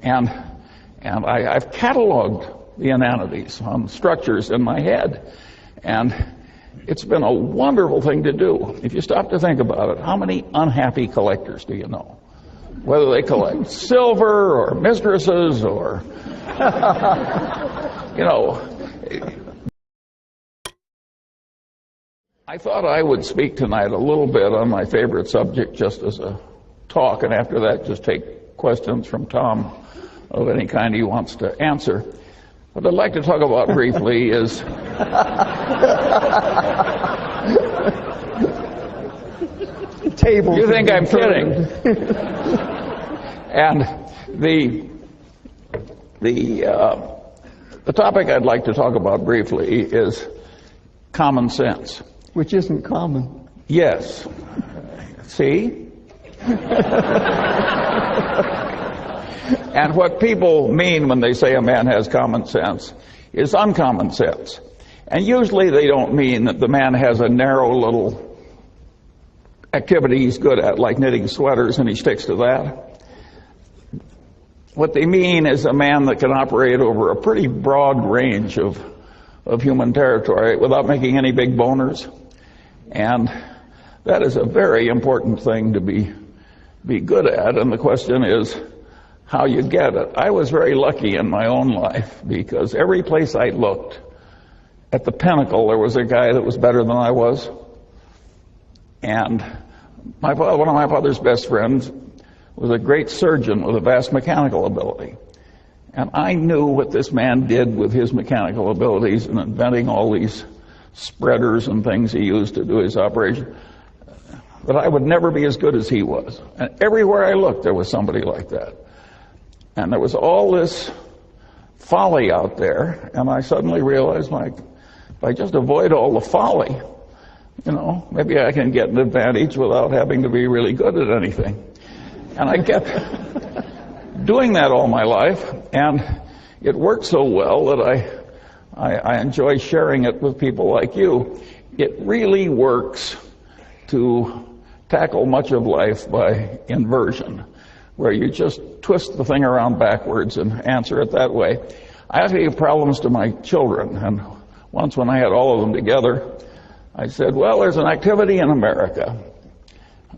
And I've cataloged the inanities on structures in my head. And it's been a wonderful thing to do. If you stop to think about it, how many unhappy collectors do you know? Whether they collect silver or mistresses or, you know. I thought I would speak tonight a little bit on my favorite subject just as a talk, and after that just take questions from Tom of any kind he wants to answer. What I'd like to talk about briefly is table. You think I'm kidding? And the topic I'd like to talk about briefly is common sense. Which isn't common. Yes. See? And what people mean when they say a man has common sense is uncommon sense. And usually they don't mean that the man has a narrow little activity he's good at, like knitting sweaters, and he sticks to that. What they mean is a man that can operate over a pretty broad range of human territory without making any big boners. And that is a very important thing to be good at, and the question is how you get it. I was very lucky in my own life because every place I looked, at the pinnacle, there was a guy that was better than I was. And one of my father's best friends was a great surgeon with a vast mechanical ability. And I knew what this man did with his mechanical abilities in inventing all these spreaders and things he used to do his operation, that I would never be as good as he was. And everywhere I looked, there was somebody like that. And there was all this folly out there, and I suddenly realized, if I just avoid all the folly, you know, maybe I can get an advantage without having to be really good at anything. And I kept doing that all my life, and it worked so well that I enjoy sharing it with people like you. It really works to tackle much of life by inversion, where you just twist the thing around backwards and answer it that way. I actually gave problems to my children, and once when I had all of them together, I said, well, there's an activity in America.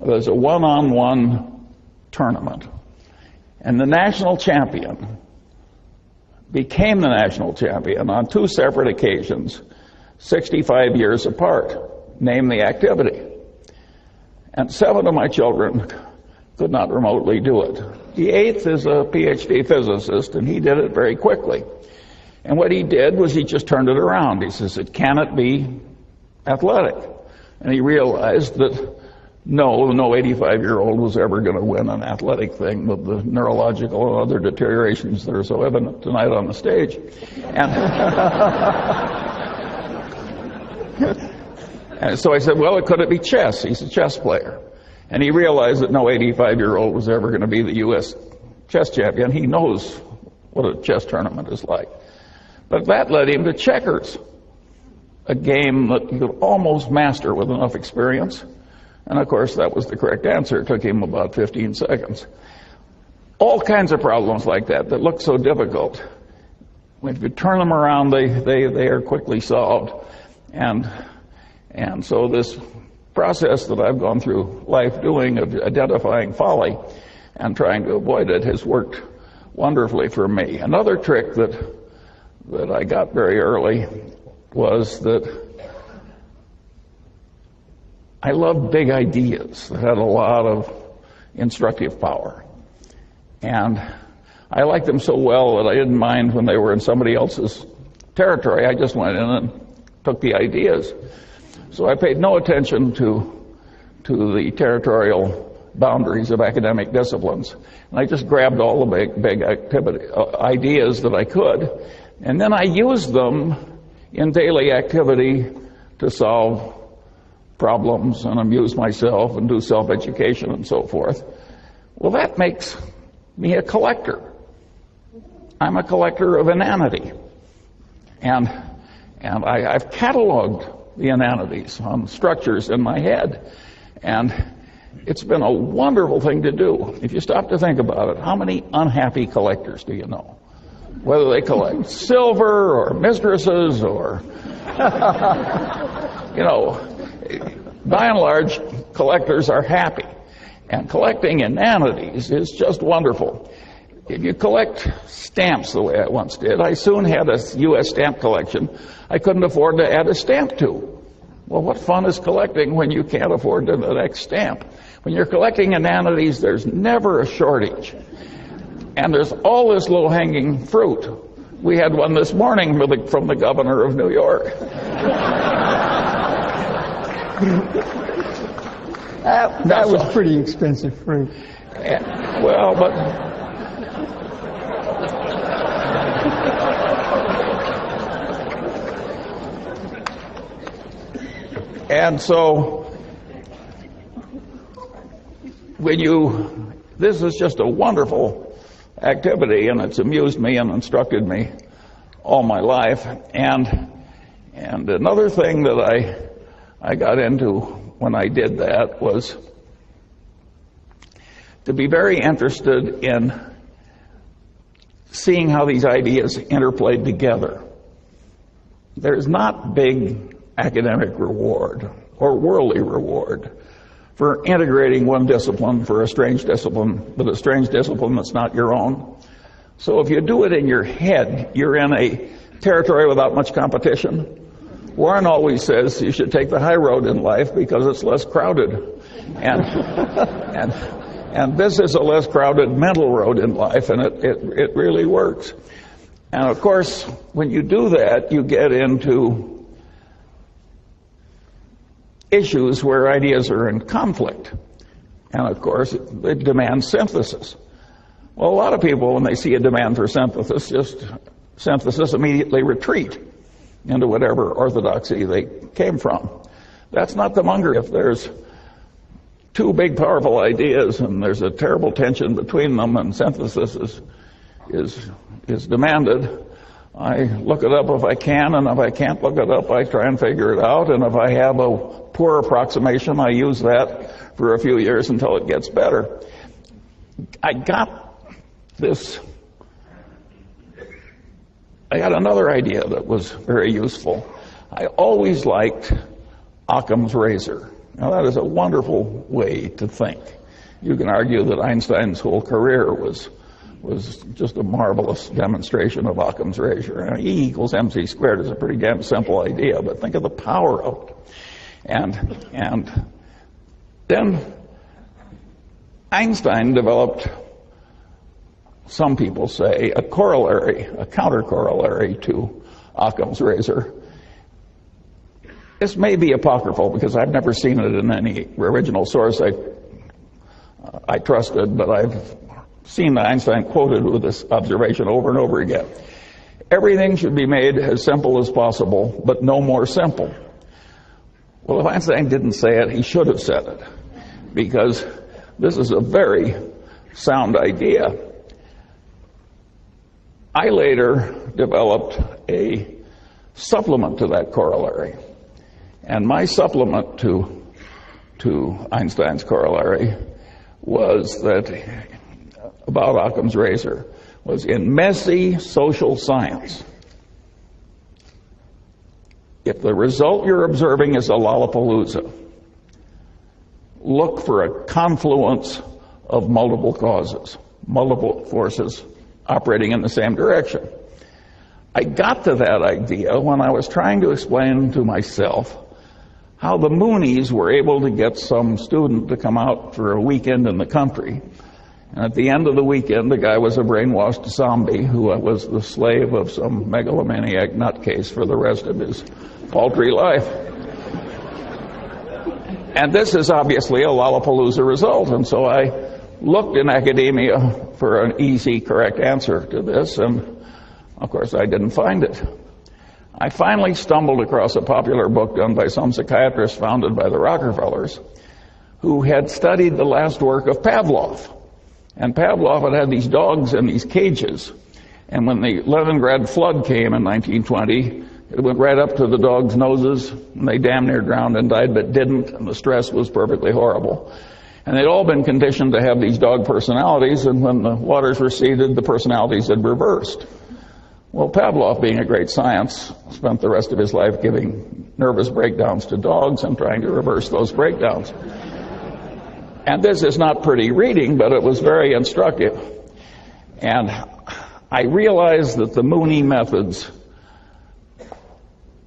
There's a one-on-one tournament, and the national champion became the national champion on two separate occasions, 65 years apart. Name the activity. And 7 of my children could not remotely do it. The 8th is a PhD physicist, and he did it very quickly. And what he did was he just turned it around. He says, it cannot be athletic. And he realized that no 85-year-old was ever going to win an athletic thing with the neurological and other deteriorations that are so evident tonight on the stage. And so I said, well, could it be chess? He's a chess player. And he realized that no 85-year-old was ever going to be the U.S. chess champion. He knows what a chess tournament is like. But that led him to checkers, a game that you could almost master with enough experience. And of course, that was the correct answer. It took him about 15 seconds. All kinds of problems like that look so difficult. If you turn them around, they are quickly solved. And so this process that I've gone through life doing of identifying folly and trying to avoid it has worked wonderfully for me. Another trick that I got very early was that I loved big ideas that had a lot of instructive power. And I liked them so well that I didn't mind when they were in somebody else's territory. I just went in and took the ideas. So I paid no attention to the territorial boundaries of academic disciplines. And I just grabbed all the big ideas that I could. And then I used them in daily activity to solve problems and amuse myself and do self-education and so forth. Well, that makes me a collector. I'm a collector of inanity. And I've cataloged the inanities on structures in my head. And it's been a wonderful thing to do. If you stop to think about it, how many unhappy collectors do you know? Whether they collect silver or mistresses or, by and large, collectors are happy. And collecting inanities is just wonderful. If you collect stamps the way I once did, I soon had a U.S. stamp collection I couldn't afford to add a stamp to. Well, what fun is collecting when you can't afford the next stamp? When you're collecting inanities, there's never a shortage. And there's all this low-hanging fruit. We had one this morning from the governor of New York. That was pretty expensive fruit. And so, this is just a wonderful activity, and it's amused me and instructed me all my life. And another thing that I got into when I did that was to be very interested in seeing how these ideas interplayed together. There's not big academic reward or worldly reward for integrating one discipline for a strange discipline, but a strange discipline that's not your own. So if you do it in your head, you're in a territory without much competition. Warren always says you should take the high road in life because it's less crowded. And this is a less crowded mental road in life, and it really works. And of course, when you do that, you get into issues where ideas are in conflict. And of course, it demands synthesis. Well, a lot of people, when they see a demand for synthesis, immediately retreat into whatever orthodoxy they came from. That's not the MUNGER. If there's two big, powerful ideas and there's a terrible tension between them and synthesis is demanded, I look it up if I can, and if I can't look it up, I try and figure it out, and if I have a poor approximation, I use that for a few years until it gets better. I got another idea that was very useful. I always liked Occam's razor. Now, that is a wonderful way to think. You can argue that Einstein's whole career was just a marvelous demonstration of Occam's razor. E equals mc squared is a pretty damn simple idea, but think of the power of it. And then Einstein developed, some people say, a counter-corollary to Occam's razor. This may be apocryphal because I've never seen it in any original source I trusted, but I've seen Einstein quoted with this observation over and over again. Everything should be made as simple as possible, but no more simple. Well, if Einstein didn't say it, he should have said it, because this is a very sound idea. I later developed a supplement to that corollary. And my supplement to Einstein's corollary was that, about Occam's razor, was in messy social science, if the result you're observing is a Lollapalooza, look for a confluence of multiple causes, multiple forces operating in the same direction. I got to that idea when I was trying to explain to myself how the Moonies were able to get some student to come out for a weekend in the country. And at the end of the weekend, the guy was a brainwashed zombie who was the slave of some megalomaniac nutcase for the rest of his paltry life. And this is obviously a Lollapalooza result. And so I looked in academia for an easy, correct answer to this, and of course I didn't find it. I finally stumbled across a popular book done by some psychiatrist founded by the Rockefellers, who had studied the last work of Pavlov. And Pavlov had these dogs in these cages, and when the Leningrad flood came in 1920, it went right up to the dogs' noses, and they damn near drowned and died, but didn't, and the stress was perfectly horrible. And they'd all been conditioned to have these dog personalities, and when the waters receded, the personalities had reversed. Well, Pavlov, being a great science, spent the rest of his life giving nervous breakdowns to dogs and trying to reverse those breakdowns. And this is not pretty reading, but it was very instructive. And I realized that the Mooney methods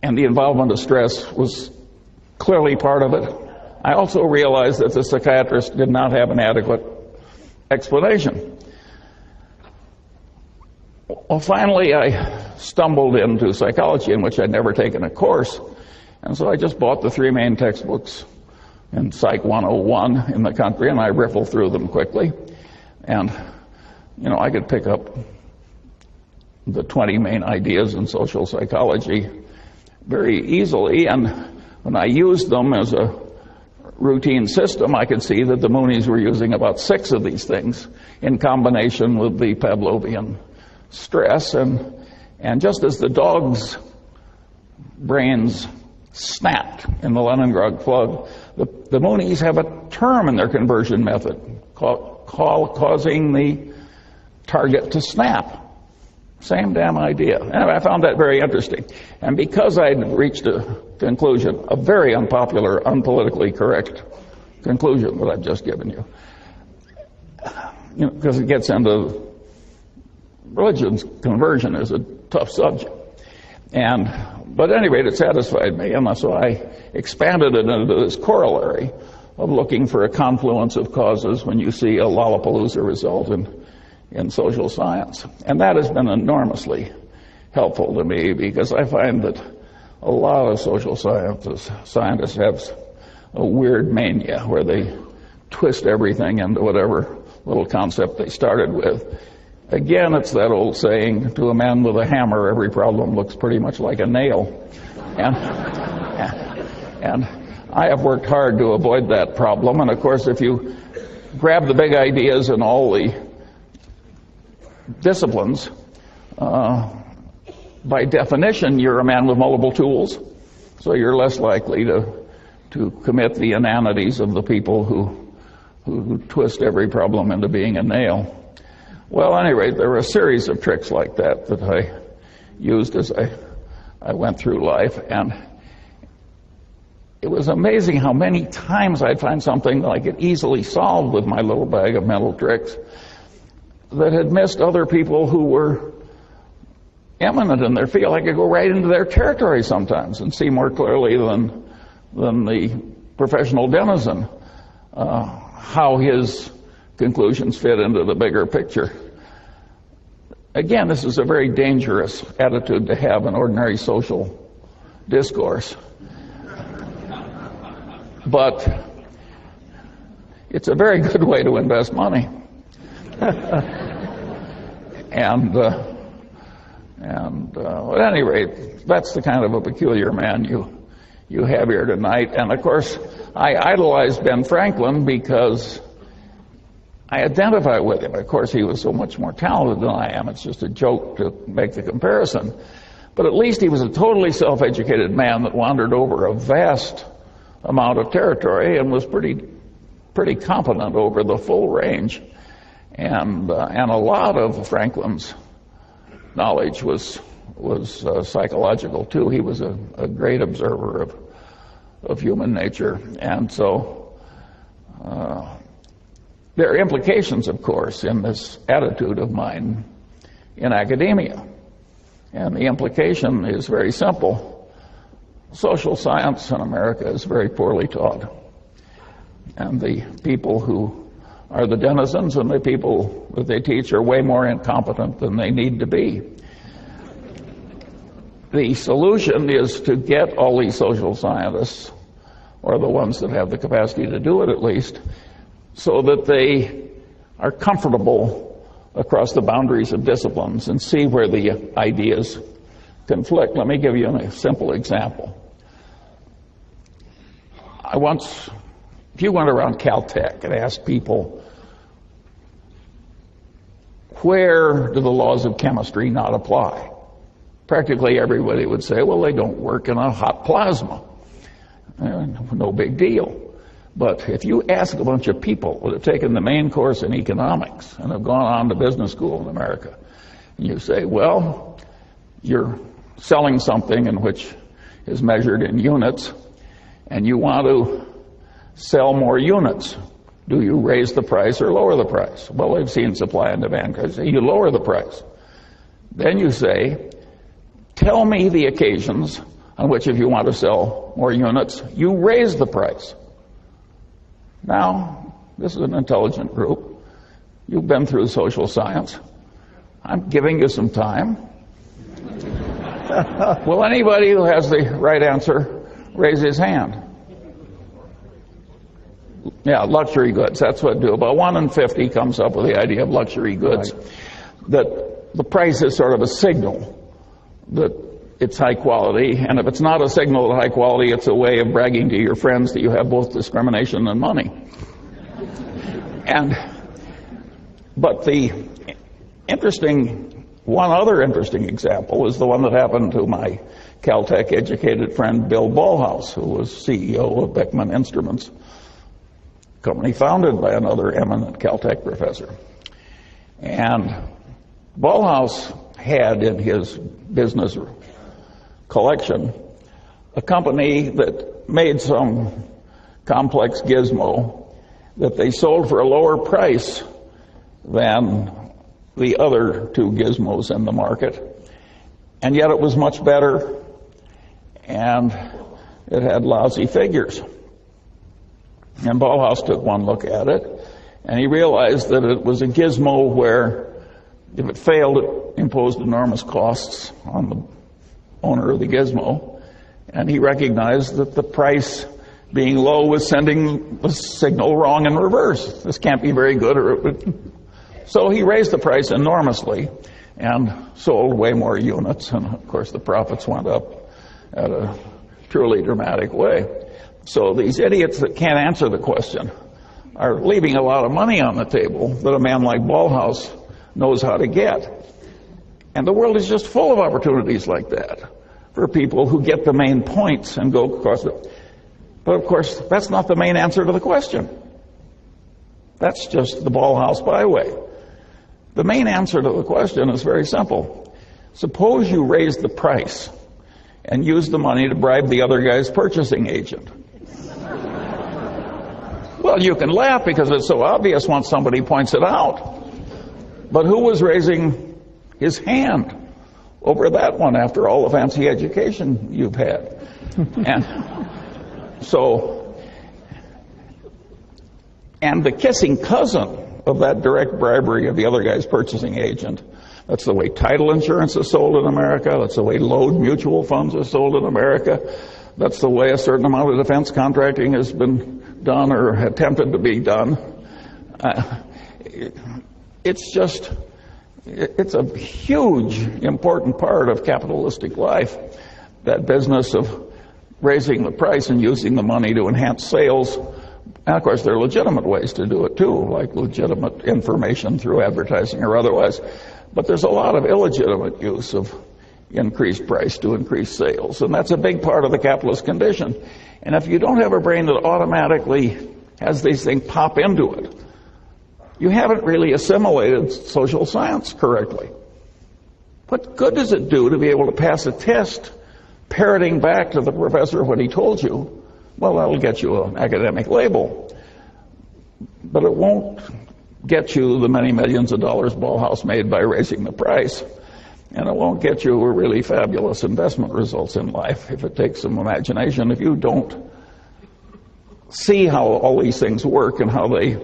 and the involvement of stress was clearly part of it. I also realized that the psychiatrist did not have an adequate explanation. Well, finally, I stumbled into psychology, in which I'd never taken a course, and so I just bought the 3 main textbooks in Psych 101 in the country, and I riffled through them quickly. And, you know, I could pick up the 20 main ideas in social psychology very easily, and when I used them as a routine system, I could see that the Moonies were using about 6 of these things in combination with the Pavlovian stress. And just as the dog's brains snapped in the Leningrad flood, the Moonies have a term in their conversion method causing the target to snap. Same damn idea. And I found that very interesting. And because I'd reached a conclusion, a very unpopular, unpolitically correct conclusion that I've just given you, because it gets into religion's conversion is a tough subject. But at any rate, it satisfied me, and so I expanded it into this corollary of looking for a confluence of causes when you see a Lollapalooza result in social science. And that has been enormously helpful to me, because I find that a lot of social scientists have a weird mania where they twist everything into whatever little concept they started with. Again, it's that old saying, to a man with a hammer, every problem looks pretty much like a nail. And I have worked hard to avoid that problem. And of course, if you grab the big ideas in all the disciplines, by definition, you're a man with multiple tools. So you're less likely to commit the inanities of the people who twist every problem into being a nail. Well, at any rate, there were a series of tricks like that I used as I went through life, and it was amazing how many times I'd find something that I could easily solve with my little bag of mental tricks that had missed other people who were eminent in their field. I could go right into their territory sometimes and see more clearly than the professional denizen how his conclusions fit into the bigger picture. Again, this is a very dangerous attitude to have in ordinary social discourse. But it's a very good way to invest money. And at any rate, that's the kind of a peculiar man you have here tonight. And of course, I idolized Ben Franklin because I identify with him. Of course, he was so much more talented than I am. It's just a joke to make the comparison. But at least he was a totally self-educated man that wandered over a vast amount of territory and was pretty competent over the full range. And a lot of Franklin's knowledge was psychological too. He was a great observer of human nature. And so there are implications, of course, in this attitude of mine in academia. And the implication is very simple. Social science in America is very poorly taught. And the people who are the denizens and the people that they teach are way more incompetent than they need to be. The solution is to get all these social scientists, or the ones that have the capacity to do it at least, so that they are comfortable across the boundaries of disciplines and see where the ideas conflict. Let me give you a simple example. If you went around Caltech and asked people, where do the laws of chemistry not apply? Practically everybody would say, well, they don't work in a hot plasma. No big deal. But if you ask a bunch of people that have taken the main course in economics and have gone on to business school in America, and you say, well, you're selling something in which is measured in units, and you want to sell more units. Do you raise the price or lower the price? Well, they've seen supply and demand. You lower the price. Then you say, tell me the occasions on which, if you want to sell more units, you raise the price. Now, this is an intelligent group. You've been through social science. I'm giving you some time. Will anybody who has the right answer raise his hand? Yeah, luxury goods, that's what do. About 1 in 50 comes up with the idea of luxury goods. Right. That the price is sort of a signal that it's high quality, and if it's not a signal of high quality, it's a way of bragging to your friends that you have both discrimination and money. But one other interesting example is the one that happened to my Caltech educated friend Bill Ballhaus, who was CEO of Beckman Instruments, a company founded by another eminent Caltech professor. And Ballhaus had in his business collection a company that made some complex gizmo that they sold for a lower price than the other two gizmos in the market, and yet it was much better, and it had lousy figures. And Ballhaus took one look at it, and he realized that it was a gizmo where, if it failed, it imposed enormous costs on the owner of the gizmo, and he recognized that the price being low was sending the signal wrong in reverse. This can't be very good, or it would. So he raised the price enormously and sold way more units, and of course the profits went up at a truly dramatic way. So these idiots that can't answer the question are leaving a lot of money on the table that a man like Ballhaus knows how to get. And the world is just full of opportunities like that for people who get the main points and go across it. But of course, that's not the main answer to the question. That's just the Ballhaus byway. The main answer to the question is very simple. Suppose you raise the price and use the money to bribe the other guy's purchasing agent. Well, you can laugh because it's so obvious once somebody points it out. But who was raising his hand over that one after all the fancy education you've had? And the kissing cousin of that direct bribery of the other guy's purchasing agent, that's the way title insurance is sold in America, that's the way load mutual funds are sold in America, that's the way a certain amount of defense contracting has been done or attempted to be done. It's a huge, important part of capitalistic life, that business of raising the price and using the money to enhance sales. And of course, there are legitimate ways to do it too, like legitimate information through advertising or otherwise. But there's a lot of illegitimate use of increased price to increase sales, and that's a big part of the capitalist condition. And if you don't have a brain that automatically has these things pop into it, you haven't really assimilated social science correctly. What good does it do to be able to pass a test parroting back to the professor what he told you? Well, that'll get you an academic label, but it won't get you the many millions of dollars Ballhaus made by raising the price, and it won't get you really fabulous investment results in life if it takes some imagination. If you don't see how all these things work and how they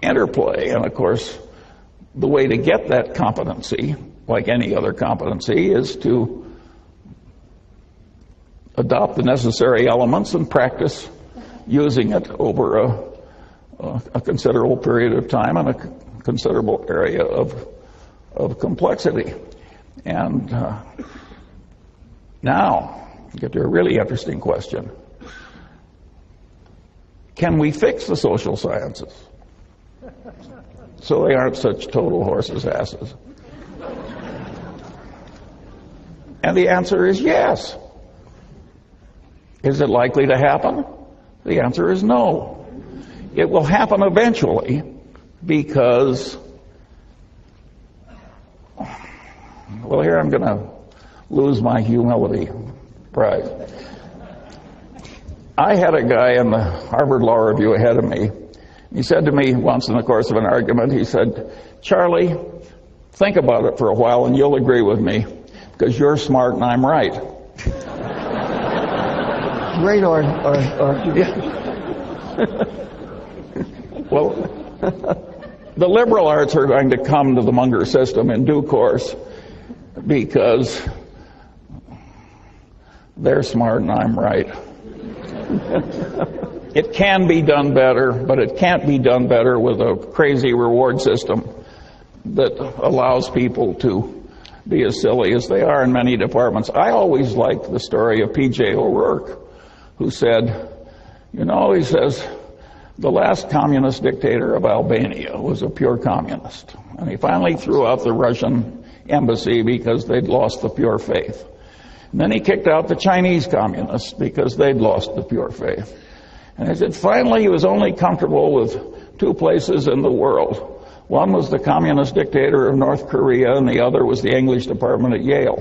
interplay, and of course, the way to get that competency, like any other competency, is to adopt the necessary elements and practice using it over a considerable period of time and a considerable area of complexity. And now, get to a really interesting question. Can we fix the social sciences so they aren't such total horses' asses? And the answer is yes. Is it likely to happen? The answer is no. It will happen eventually because, well, here I'm going to lose my humility prize. I had a guy in the Harvard Law Review ahead of me. He said to me once in the course of an argument, he said, "Charlie, think about it for a while and you'll agree with me because you're smart and I'm right." Great argument. Yeah. Well, the liberal arts are going to come to the Munger system in due course because they're smart and I'm right. It can be done better, but it can't be done better with a crazy reward system that allows people to be as silly as they are in many departments. I always liked the story of P.J. O'Rourke, who said, you know, he says, the last communist dictator of Albania was a pure communist. And he finally threw out the Russian embassy because they'd lost the pure faith. And then he kicked out the Chinese communists because they'd lost the pure faith. And he said, finally, he was only comfortable with two places in the world. One was the communist dictator of North Korea, and the other was the English department at Yale.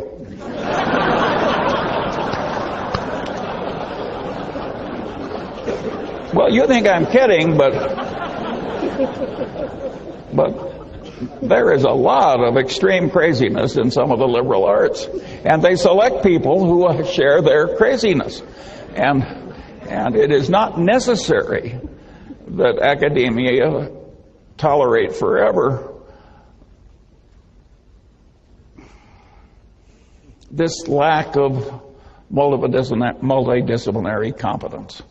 Well, you think I'm kidding, but there is a lot of extreme craziness in some of the liberal arts, and they select people who share their craziness. And it is not necessary that academia tolerate forever this lack of multidisciplinary competence.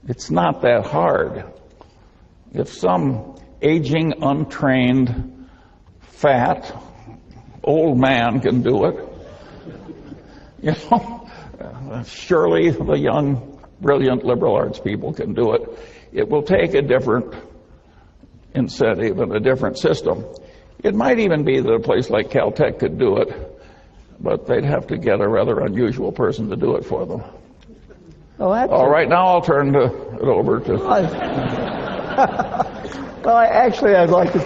It's not that hard. If some aging, untrained, fat, old man can do it, you know, surely the young, brilliant liberal arts people can do it. It will take a different incentive and a different system. It might even be that a place like Caltech could do it, but they'd have to get a rather unusual person to do it for them. Oh, all right, now I'll turn it over to... Well, I'd like to